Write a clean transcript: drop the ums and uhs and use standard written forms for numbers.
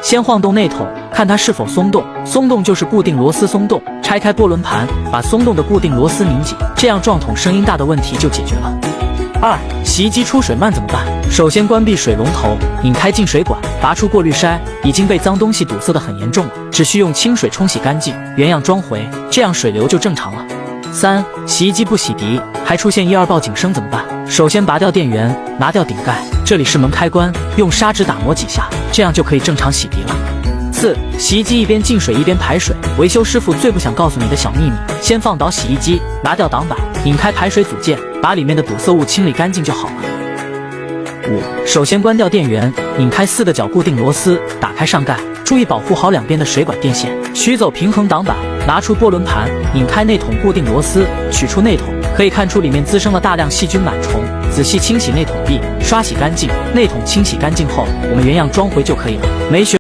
先晃动内筒，看它是否松动，松动就是固定螺丝松动。拆开波轮盘，把松动的固定螺丝拧紧，这样撞筒声音大的问题就解决了。2. 洗衣机出水慢怎么办？首先关闭水龙头，拧开进水管，拔出过滤筛，已经被脏东西堵塞得很严重了，只需用清水冲洗干净，原样装回，这样水流就正常了。3. 洗衣机不洗涤，还出现1、2报警声怎么办？首先拔掉电源，拿掉顶盖，这里是门开关，用砂纸打磨几下，这样就可以正常洗涤了。4. 洗衣机一边进水一边排水，维修师傅最不想告诉你的小秘密，先放倒洗衣机，拿掉挡板，拧开排水组件，把里面的堵塞物清理干净就好了。5. 首先关掉电源，拧开4个角固定螺丝，打开上盖，注意保护好两边的水管电线，取走平衡挡板，拿出波轮盘，拧开内筒固定螺丝，取出内筒，可以看出里面滋生了大量细菌螨虫，仔细清洗内筒壁，刷洗干净。内筒清洗干净后，我们原样装回就可以了。没学